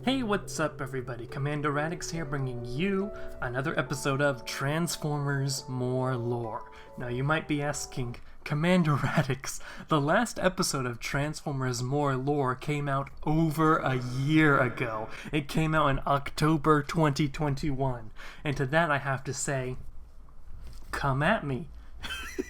Hey, what's up everybody? Commander Radix here, bringing you another episode of Transformers More Lore. Now you might be asking, Commander Radix, the last episode of Transformers More Lore came out over a year ago. It came out in October 2021. And to that I have to say, come at me.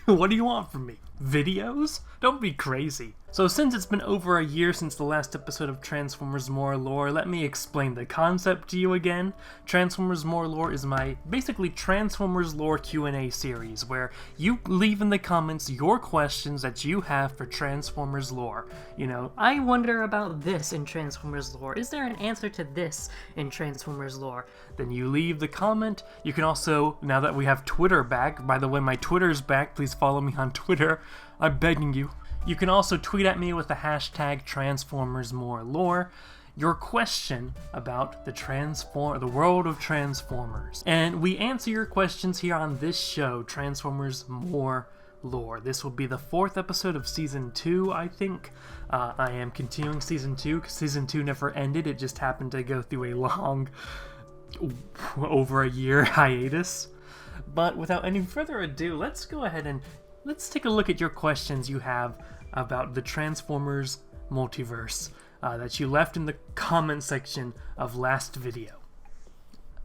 What do you want from me? Videos? Don't be crazy. So since it's been over a year since the last episode of Transformers More Lore, let me explain the concept to you again. Transformers More Lore is my basically Transformers Lore Q&A series where you leave in the comments your questions that you have for Transformers Lore. You know, I wonder about this in Transformers Lore. Is there an answer to this in Transformers Lore? Then you leave the comment. You can also, now that we have Twitter back, by the way, my Twitter's back, please follow me on Twitter. I'm begging you. You can also tweet at me with the hashtag TransformersMoreLore your question about the world of Transformers. And we answer your questions here on this show, Transformers More Lore. This will be the 4th episode of Season 2, I think. I am continuing Season 2, because Season 2 never ended. It just happened to go through a long, over a year hiatus. But without any further ado, let's go ahead and let's take a look at your questions you have about the Transformers Multiverse that you left in the comment section of last video.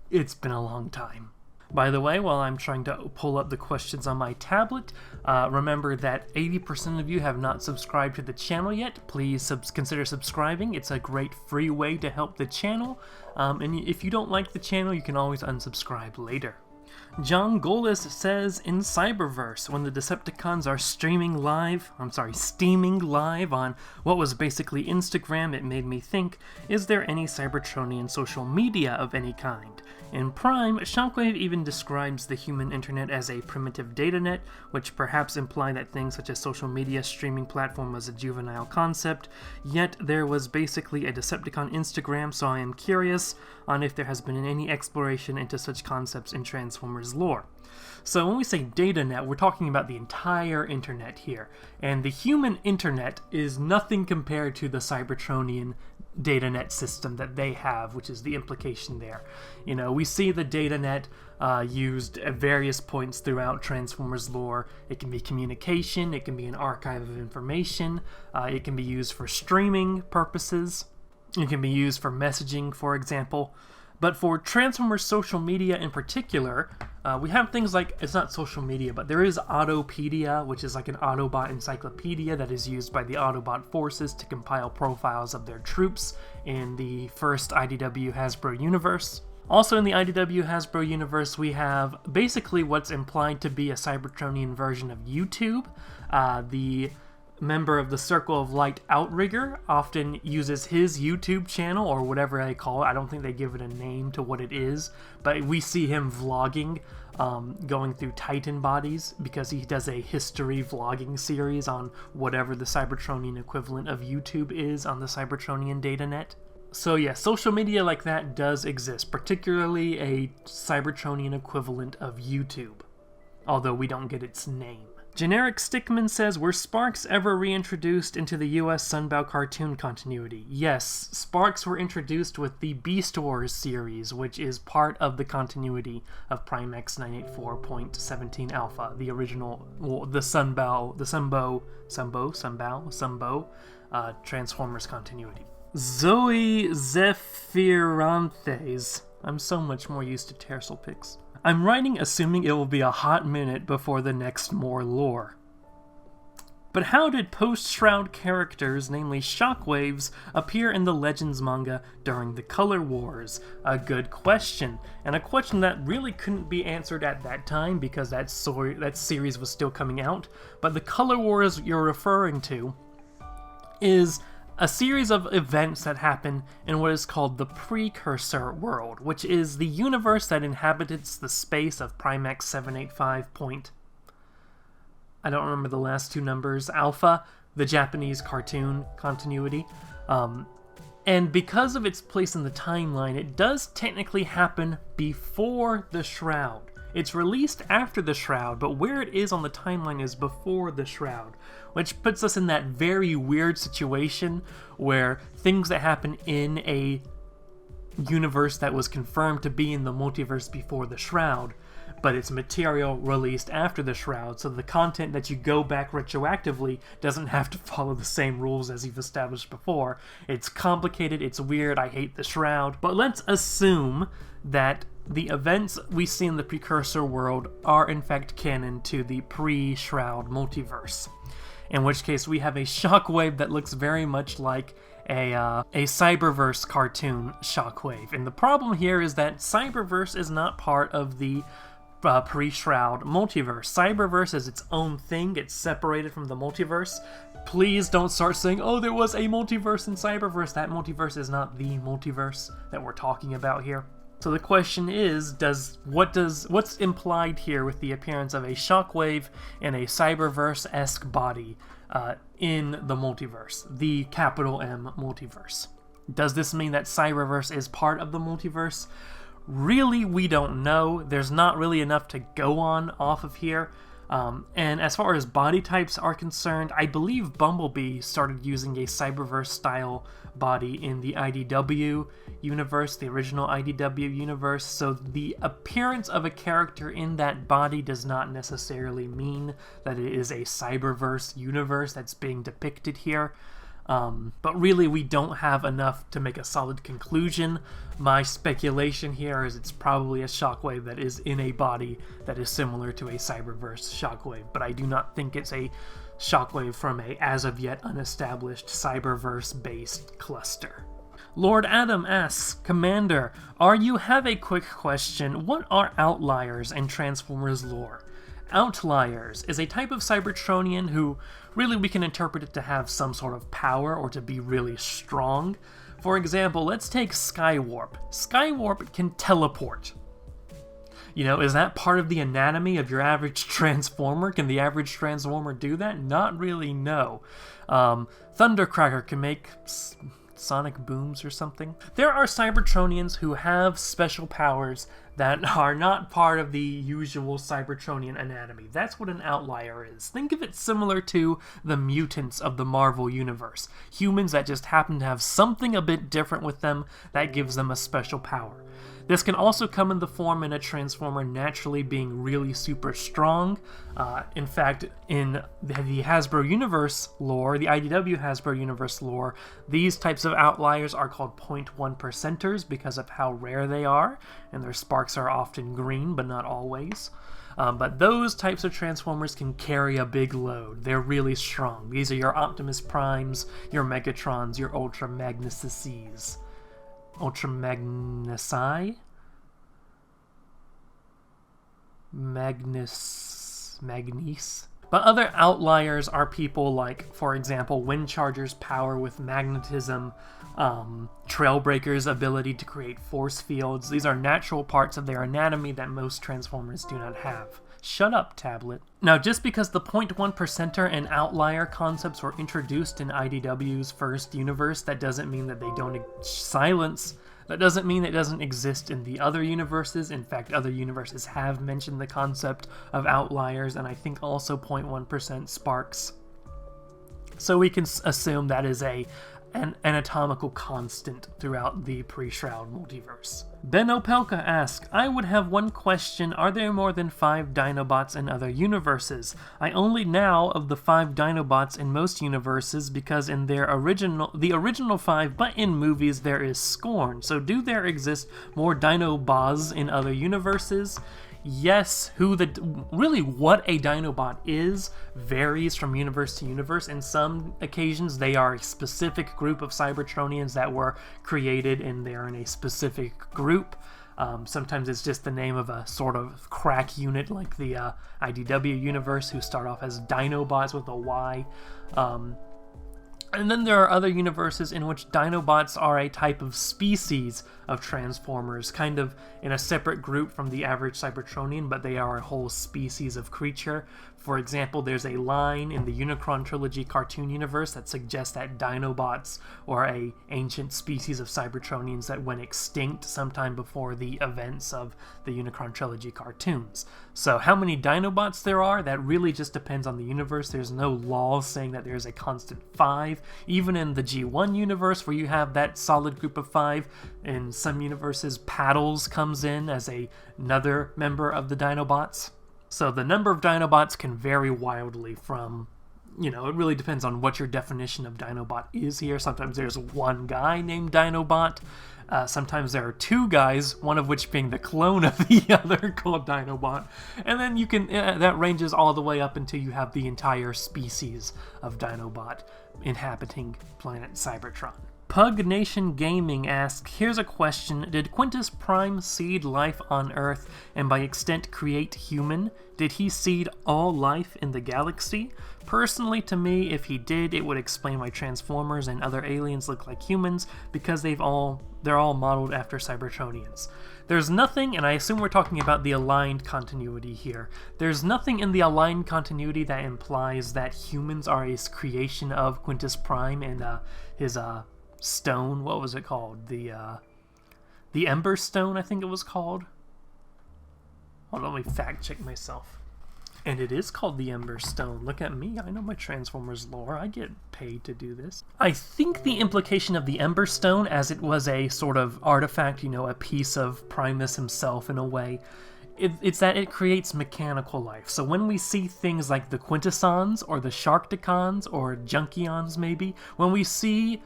It's been a long time. By the way, while I'm trying to pull up the questions on my tablet, remember that 80% of you have not subscribed to the channel yet. Please consider subscribing. It's a great free way to help the channel. And if you don't like the channel, you can always unsubscribe later. John Golis says, in Cyberverse, when the Decepticons are steaming live on what was basically Instagram, it made me think, is there any Cybertronian social media of any kind? In Prime, Shockwave even describes the human internet as a primitive datanet, which perhaps imply that things such as social media streaming platform was a juvenile concept, yet there was basically a Decepticon Instagram, so I am curious on if there has been any exploration into such concepts in Transformers lore. So when we say datanet, we're talking about the entire internet here, and the human internet is nothing compared to the Cybertronian datanet system that they have, which is the implication there. You know, we see the datanet used at various points throughout Transformers lore. It can be communication, it can be an archive of information, it can be used for streaming purposes, it can be used for messaging, for example. But for Transformers social media in particular, we have things like, it's not social media, but there is Autopedia, which is like an Autobot encyclopedia that is used by the Autobot forces to compile profiles of their troops in the first IDW Hasbro universe. Also in the IDW Hasbro universe, we have basically what's implied to be a Cybertronian version of YouTube. The member of the Circle of Light Outrigger often uses his YouTube channel, or whatever they call it. I don't think they give it a name to what it is, but we see him vlogging, going through Titan bodies, because he does a history vlogging series on whatever the Cybertronian equivalent of YouTube is on the Cybertronian datanet. So yeah, social media like that does exist, particularly a Cybertronian equivalent of YouTube, although we don't get its name. Generic Stickman says, were Sparks ever reintroduced into the US Sunbow cartoon continuity? Yes, Sparks were introduced with the Beast Wars series, which is part of the continuity of Prime X 984.17 Alpha, the original, well, the Sunbow Transformers continuity. Zoe Zephyrantes. I'm so much more used to Tercel pics. I'm writing assuming it will be a hot minute before the next More Lore. But how did post-Shroud characters, namely Shockwaves, appear in the Legends manga during the Color Wars? A good question, and a question that really couldn't be answered at that time because that series was still coming out. But the Color Wars you're referring to is a series of events that happen in what is called the Precursor world, which is the universe that inhabits the space of Prime X 785 point. I don't remember the last two numbers. Alpha, the Japanese cartoon continuity. And because of its place in the timeline, it does technically happen before the Shroud. It's released after the Shroud, but where it is on the timeline is before the Shroud, which puts us in that very weird situation where things that happen in a universe that was confirmed to be in the multiverse before the Shroud, but it's material released after the Shroud, so the content that you go back retroactively doesn't have to follow the same rules as you've established before. It's complicated, it's weird, I hate the Shroud, but let's assume that the events we see in the Precursor world are in fact canon to the pre-Shroud multiverse. In which case we have a Shockwave that looks very much like a Cyberverse cartoon Shockwave. And the problem here is that Cyberverse is not part of the pre-Shroud multiverse. Cyberverse is its own thing, it's separated from the multiverse. Please don't start saying, oh, there was a multiverse in Cyberverse. That multiverse is not the multiverse that we're talking about here. So the question is, what's implied here with the appearance of a Shockwave in a Cyberverse-esque body in the multiverse, the capital M multiverse? Does this mean that Cyberverse is part of the multiverse? Really, we don't know. There's not really enough to go on off of here. And as far as body types are concerned, I believe Bumblebee started using a Cyberverse-style body in the IDW universe, the original IDW universe, so the appearance of a character in that body does not necessarily mean that it is a Cyberverse universe that's being depicted here. But really, we don't have enough to make a solid conclusion. My speculation here is it's probably a Shockwave that is in a body that is similar to a Cyberverse Shockwave, but I do not think it's a Shockwave from a as-of-yet unestablished Cyberverse-based cluster. Lord Adam asks, Commander, have a quick question. What are Outliers in Transformers lore? Outliers is a type of Cybertronian who really we can interpret it to have some sort of power or to be really strong. For example, let's take Skywarp. Skywarp can teleport. You know, is that part of the anatomy of your average Transformer? Can the average Transformer do that? Not really, no. Thundercracker can make sonic booms or something. There are Cybertronians who have special powers that are not part of the usual Cybertronian anatomy. That's what an outlier is. Think of it similar to the mutants of the Marvel Universe. Humans that just happen to have something a bit different with them that gives them a special power. This can also come in the form in a Transformer naturally being really super strong. In fact, in the Hasbro Universe lore, the IDW Hasbro Universe lore, these types of outliers are called 0.1%ers because of how rare they are, and their sparks are often green, but not always. But those types of Transformers can carry a big load. They're really strong. These are your Optimus Primes, your Megatrons, your Ultra Magnuses. Ultra Magnesi? Magnese? But other outliers are people like, for example, Windcharger's power with magnetism, Trailbreaker's ability to create force fields. These are natural parts of their anatomy that most Transformers do not have. Shut up, tablet. Now, just because the 0.1%er and outlier concepts were introduced in IDW's first universe, that doesn't mean that they don't That doesn't mean it doesn't exist in the other universes. In fact, other universes have mentioned the concept of outliers, and I think also 0.1% sparks. So we can assume that is an anatomical constant throughout the pre-Shroud multiverse. Ben Opelka asks, I would have one question. Are there more than 5 Dinobots in other universes? I only know of the 5 Dinobots in most universes because in the original 5, but in movies there is Scorn. So do there exist more Dinobots in other universes? Yes, really what a Dinobot is varies from universe to universe. In some occasions, they are a specific group of Cybertronians that were created and they're in a specific group. Sometimes it's just the name of a sort of crack unit like the IDW universe who start off as Dinobots with a Y. And then there are other universes in which Dinobots are a type of species of Transformers, kind of in a separate group from the average Cybertronian, but they are a whole species of creature. For example, there's a line in the Unicron Trilogy cartoon universe that suggests that Dinobots are an ancient species of Cybertronians that went extinct sometime before the events of the Unicron Trilogy cartoons. So how many Dinobots there are, that really just depends on the universe. There's no law saying that there's a constant 5. 5. Even in the G1 universe, where you have that solid group of 5, in some universes, Paddles comes in as another member of the Dinobots. So the number of Dinobots can vary wildly from, it really depends on what your definition of Dinobot is here. Sometimes there's one guy named Dinobot. Sometimes there are two guys, one of which being the clone of the other, called Dinobot. And then you can, that ranges all the way up until you have the entire species of Dinobot inhabiting planet Cybertron. Pug Nation Gaming asks, here's a question. Did Quintus Prime seed life on Earth and by extent create human? Did he seed all life in the galaxy? Personally, to me, if he did, it would explain why Transformers and other aliens look like humans, because they're all modeled after Cybertronians. There's nothing, and I assume we're talking about the aligned continuity here, there's nothing in the aligned continuity that implies that humans are a creation of Quintus Prime and his stone. What was it called? The Ember Stone, I think it was called. Hold on, let me fact check myself. And it is called the Ember Stone. Look at me, I know my Transformers lore. I get paid to do this. I think the implication of the Ember Stone, as it was a sort of artifact, a piece of Primus himself in a way, it's that it creates mechanical life. So when we see things like the Quintessons, or the Sharkticons, or Junkions maybe, when we see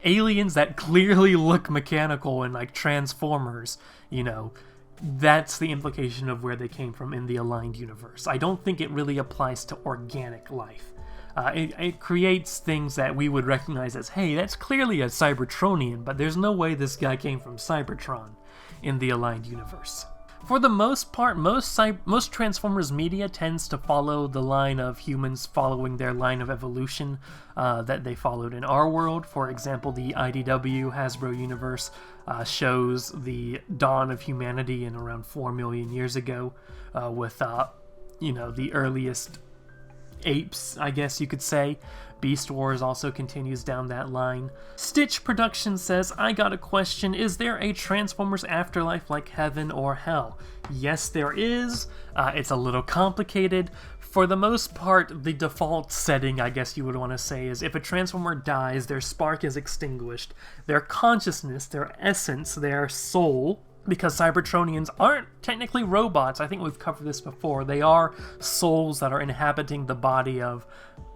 aliens that clearly look mechanical and like Transformers, that's the implication of where they came from in the aligned universe. I don't think it really applies to organic life. It creates things that we would recognize as, hey, that's clearly a Cybertronian, but there's no way this guy came from Cybertron in the aligned universe. For the most part, most Transformers media tends to follow the line of humans following their line of evolution that they followed in our world. For example, the IDW Hasbro universe shows the dawn of humanity in around 4 million years ago with, the earliest apes, I guess you could say. Beast Wars also continues down that line. Stitch Production says, I got a question. Is there a Transformers afterlife like heaven or hell? Yes, there is. It's a little complicated. For the most part, the default setting, I guess you would want to say, is if a Transformer dies, their spark is extinguished. Their consciousness, their essence, their soul, because Cybertronians aren't technically robots. I think we've covered this before. They are souls that are inhabiting the body of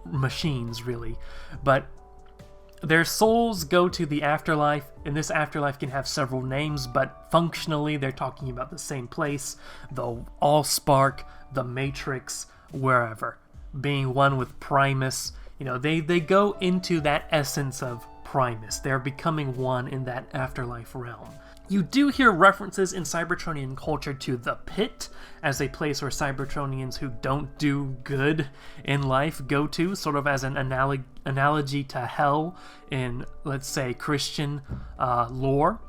machines, really. But their souls go to the afterlife, and this afterlife can have several names, but functionally they're talking about the same place, the Allspark, the Matrix, wherever. Being one with Primus, they go into that essence of Primus. They're becoming one in that afterlife realm. You do hear references in Cybertronian culture to the Pit as a place where Cybertronians who don't do good in life go to, sort of as an analogy to hell in, let's say, Christian lore.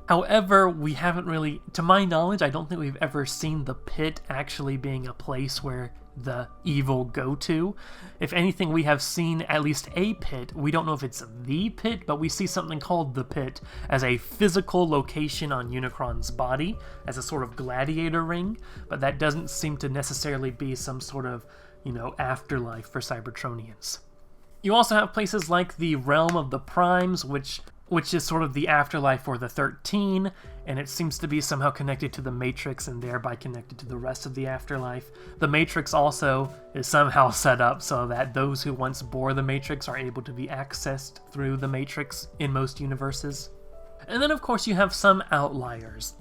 However, we haven't really, to my knowledge, I don't think we've ever seen the Pit actually being a place where the evil go to. If anything, we have seen at least a pit. We don't know if it's the pit, but we see something called the Pit as a physical location on Unicron's body, as a sort of gladiator ring, but that doesn't seem to necessarily be some sort of, afterlife for Cybertronians. You also have places like the Realm of the Primes, which is sort of the afterlife for the 13, and it seems to be somehow connected to the Matrix and thereby connected to the rest of the afterlife. The Matrix also is somehow set up so that those who once bore the Matrix are able to be accessed through the Matrix in most universes. And then, of course, you have some outliers,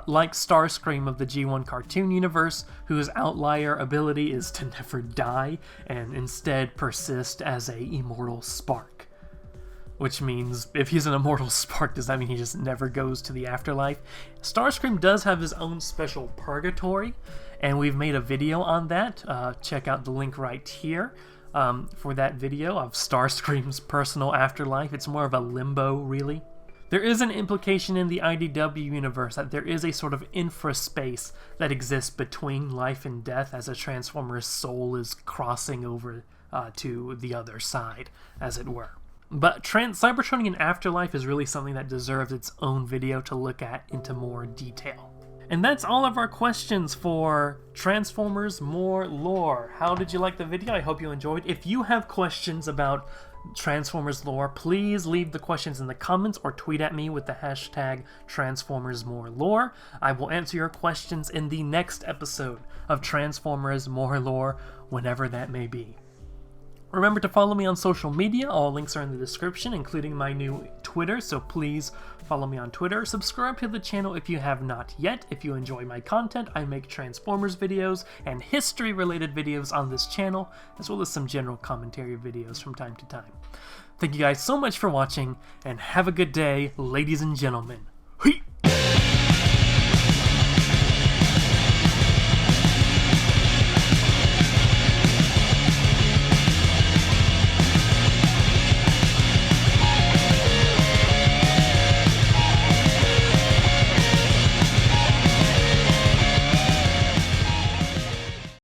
like Starscream of the G1 cartoon universe, whose outlier ability is to never die and instead persist as a immortal spark. Which means, if he's an immortal spark, does that mean he just never goes to the afterlife? Starscream does have his own special purgatory, and we've made a video on that. Check out the link right here for that video of Starscream's personal afterlife. It's more of a limbo, really. There is an implication in the IDW universe that there is a sort of infraspace that exists between life and death as a Transformer's soul is crossing over to the other side, as it were. But Cybertronian Afterlife is really something that deserves its own video to look at into more detail. And that's all of our questions for Transformers More Lore. How did you like the video? I hope you enjoyed. If you have questions about Transformers lore, please leave the questions in the comments or tweet at me with the hashtag TransformersMoreLore. I will answer your questions in the next episode of Transformers More Lore, whenever that may be. Remember to follow me on social media. All links are in the description, including my new Twitter, so please follow me on Twitter. Subscribe to the channel if you have not yet. If you enjoy my content, I make Transformers videos and history-related videos on this channel, as well as some general commentary videos from time to time. Thank you guys so much for watching, and have a good day, ladies and gentlemen.